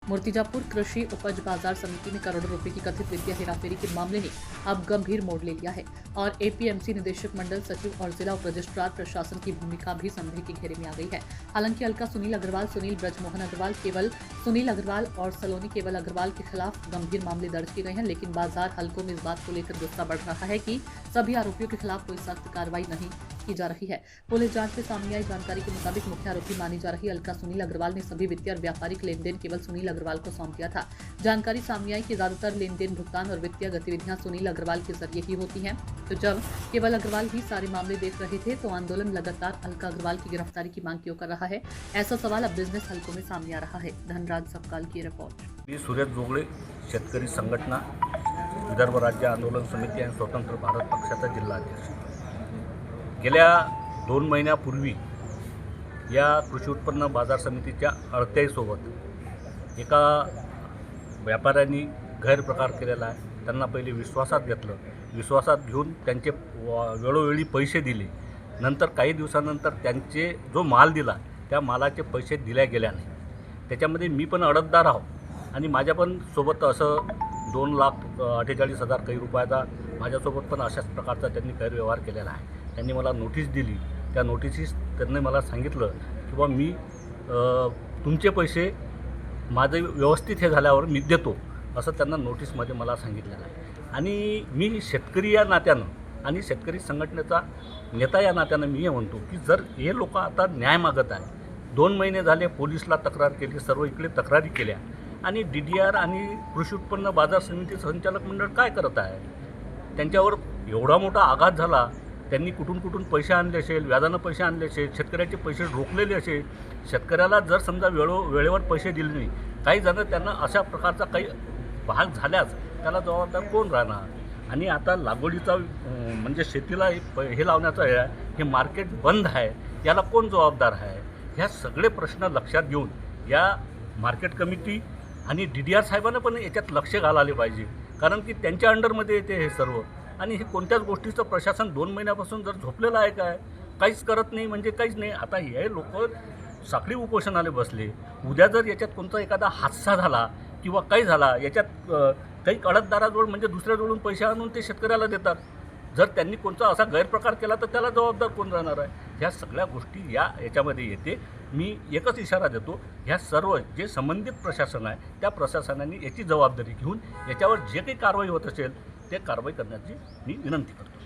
मूर्तिजापुर कृषि उपज बाजार समिति ने करोड़ों रुपए की कथित वित्तीय हेराफेरी के मामले ने अब गंभीर मोड़ ले लिया है और एपीएमसी निदेशक मंडल सचिव और जिला उप रजिस्ट्रार प्रशासन की भूमिका भी संदेह के घेरे में आ गई है। हालांकि अलका सुनील अग्रवाल, सुनील ब्रजमोहन अग्रवाल, केवल सुनील अग्रवाल और सलोनी केवल अग्रवाल के खिलाफ गंभीर मामले दर्ज किए गए हैं, लेकिन बाजार हलकों में इस बात को लेकर गुस्सा बढ़ रहा है कि सभी आरोपियों के खिलाफ कोई सख्त कार्रवाई नहीं की जा रही है। पुलिस जांच में सामने आई जानकारी के मुताबिक मुख्य आरोपी मानी जा रही अलका सुनील अग्रवाल ने सभी वित्तीय और व्यापारिक लेन देन केवल सुनील अग्रवाल को सौंप दिया था। जानकारी सामने आई कि ज्यादातर लेन देन, भुगतान और वित्तीय गतिविधियां सुनील अग्रवाल के जरिए ही होती हैं। तो जब केवल अग्रवाल ही सारे मामले देख रहे थे तो आंदोलन लगातार अलका अग्रवाल की गिरफ्तारी की मांग क्यों कर रहा है, ऐसा सवाल अब बिजनेस हलकों में सामने आ रहा है। धनराज सपकाल की रिपोर्ट। मी सुरेश जोगळे, शेतकरी संघटना, विदर्भ राज्य आंदोलन समिती आणि स्वतंत्र भारत पक्षाचा जिल्हाध्यक्ष। गेल्या 2 महिन्यापूर्वी या कृषी उत्पन्न बाजार समितीच्या अडत्याईसोबत एका व्यापाऱ्यांनी गैरप्रकार केलेला आहे। त्यांना पहिले विश्वासात घेतलं, विश्वासात घेऊन त्यांचे वेळोवेळी पैसे दिले। नंतर काही दिवसानंतर त्यांचे जो माल दिला त्या मालाचे पैसे दिल्या गेल्या नाही। त्याच्यामध्ये मी पण अडतदार आहो आणि माझ्या पण सोबत असं 2,48,000 काही रुपयाचा माझ्यासोबत पण अशाच प्रकारचा त्यांनी गैरव्यवहार केलेला आहे। त्यांनी मला नोटीस दिली, त्या नोटिसीस त्यांनी मला सांगितलं की बा मी तुमचे पैसे माझे व्यवस्थित हे झाल्यावर मी देतो, असं त्यांना नोटीसमध्ये मला सांगितलेलं आहे। आणि मी शेतकरी या नात्यानं आणि शेतकरी संघटनेचा नेता या नात्यानं मी हे म्हणतो की जर हे लोक आता न्याय मागत आहे, 2 महिने झाले पोलिसला तक्रार केली, सर्व इकडे तक्रारी केल्या आणि DDR आणि कृषी उत्पन्न बाजार समिती संचालक मंडळ काय करत आहे? त्यांच्यावर एवढा मोठा आघात झाला, त्यांनी कुठून पैसे आणले असेल, व्याजानं पैसे आणले असेल, शेतकऱ्याचे पैसे रोखलेले असेल, शेतकऱ्याला जर समजा वेळेवर पैसे दिले नाही, काही जण त्यांना अशा प्रकारचा काही भाग झाल्यास त्याला जबाबदार कोण राहणार? आणि आता लागवडीचा म्हणजे शेतीला हे लावण्याचं हे मार्केट बंद आहे, याला कोण जबाबदार आहे? ह्या सगळे प्रश्न लक्षात घेऊन या मार्केट कमिटी आणि DDR साहेबांना पण याच्यात लक्ष घालायला पाहिजे, कारण की त्यांच्या अंडरमध्ये येते हे सर्व। आणि हे कोणत्याच गोष्टीचं प्रशासन 2 महिन्यापासून जर झोपलेलं आहे काय, काहीच करत नाही, म्हणजे काहीच नाही। आता हे लोक साखळी उपोषणाला बसले, उद्या जर याच्यात कोणता एखादा हादसा झाला किंवा काही झाला, याच्यात काही अडतदाराजवळ म्हणजे दुसऱ्याजवळून पैसे आणून ते शेतकऱ्याला देतात। जर त्यांनी कोणता असा गैरप्रकार केला तर त्याला जबाबदार कोण राहणार आहे? ह्या सगळ्या गोष्टी याच्यामध्ये येते। मी एकच इशारा देतो, ह्या सर्व जे संबंधित प्रशासन आहे त्या प्रशासनाने याची जबाबदारी घेऊन याच्यावर जे काही कारवाई होत असेल ते कारवाई करण्याची मी विनंती करतो।